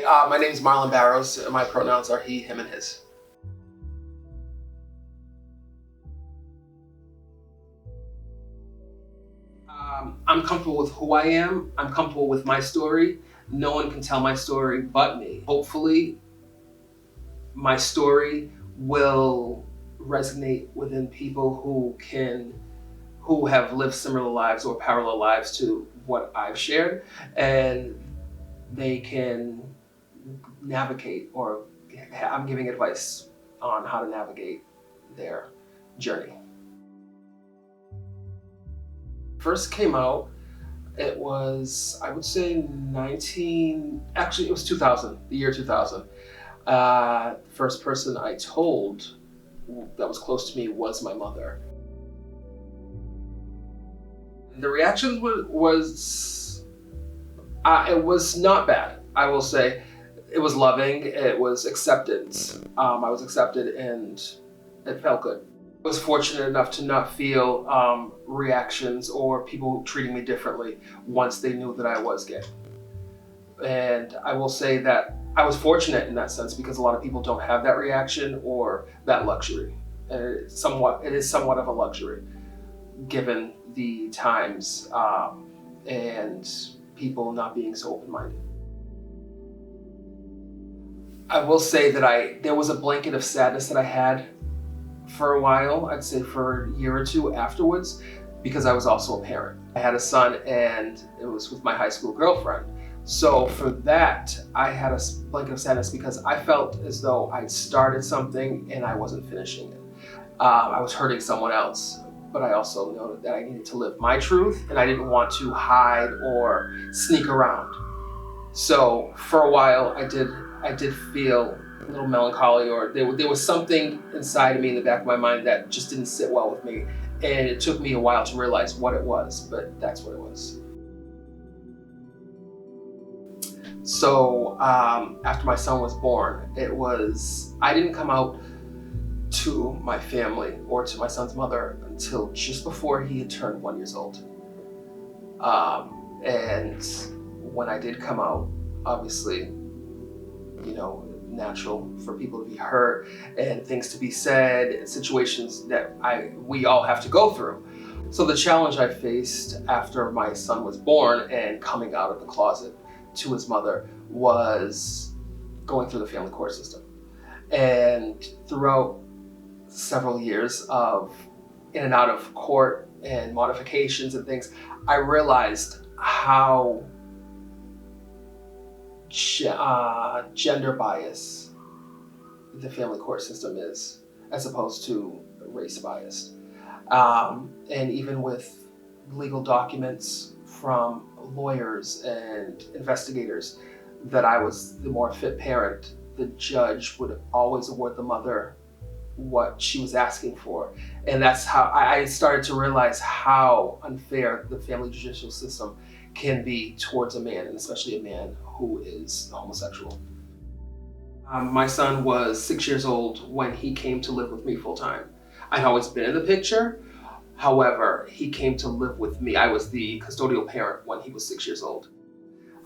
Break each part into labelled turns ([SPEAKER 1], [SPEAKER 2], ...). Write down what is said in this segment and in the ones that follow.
[SPEAKER 1] My name is Marlyn Barrows, and my pronouns are he, him, and his. I'm comfortable with who I am. I'm comfortable with my story. No one can tell my story but me. Hopefully, my story will resonate within people who have lived similar lives or parallel lives to what I've shared, and they can navigate, or I'm giving advice on how to navigate their journey. First came out, it was, I would say it was 2000, the year 2000. First person I told that was close to me was my mother. The reaction was it was not bad, I will say. It was loving, it was acceptance. I was accepted and it felt good. I was fortunate enough to not feel reactions or people treating me differently once they knew that I was gay. And I will say that I was fortunate in that sense because a lot of people don't have that reaction or that luxury. And it is somewhat of a luxury given the times and people not being so open-minded. I will say that there was a blanket of sadness that I had for a while, I'd say for a year or two afterwards, because I was also a parent. I had a son and it was with my high school girlfriend. So for that, I had a blanket of sadness because I felt as though I'd started something and I wasn't finishing it. I was hurting someone else, but I also noted that I needed to live my truth and I didn't want to hide or sneak around. So for a while, I did feel a little melancholy, or there was something inside of me in the back of my mind that just didn't sit well with me. And it took me a while to realize what it was, but that's what it was. So after my son was born, I didn't come out to my family or to my son's mother until just before he had turned 1 year old. And when I did come out, obviously, natural for people to be hurt and things to be said and situations that we all have to go through. So the challenge I faced after my son was born and coming out of the closet to his mother was going through the family court system. And throughout several years of in and out of court and modifications and things, I realized how gender bias the family court system is, as opposed to race biased. And even with legal documents from lawyers and investigators that I was the more fit parent, the judge would always award the mother what she was asking for. And that's how I started to realize how unfair the family judicial system can be towards a man, and especially a man who is homosexual. My son was 6 years old when he came to live with me full time. I'd always been in the picture. However, he came to live with me. I was the custodial parent when he was 6 years old.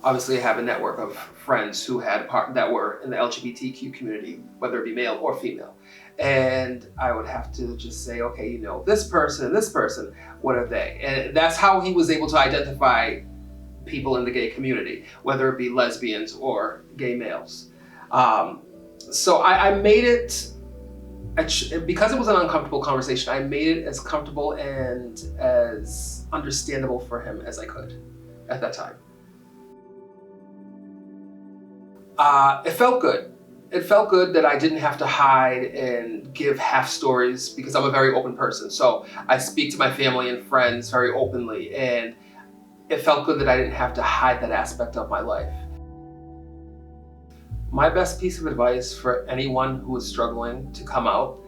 [SPEAKER 1] Obviously, I have a network of friends who that were in the LGBTQ community, whether it be male or female. And I would have to just say, okay, this person, what are they? And that's how he was able to identify people in the gay community, whether it be lesbians or gay males. So I made it, because it was an uncomfortable conversation, I made it as comfortable and as understandable for him as I could at that time. It felt good. It felt good that I didn't have to hide and give half stories because I'm a very open person. So I speak to my family and friends very openly, and it felt good that I didn't have to hide that aspect of my life. My best piece of advice for anyone who is struggling to come out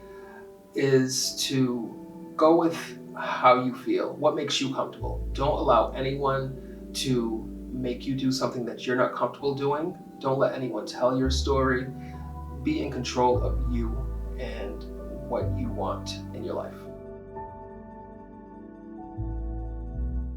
[SPEAKER 1] is to go with how you feel, what makes you comfortable. Don't allow anyone to make you do something that you're not comfortable doing. Don't let anyone tell your story. Be in control of you and what you want in your life.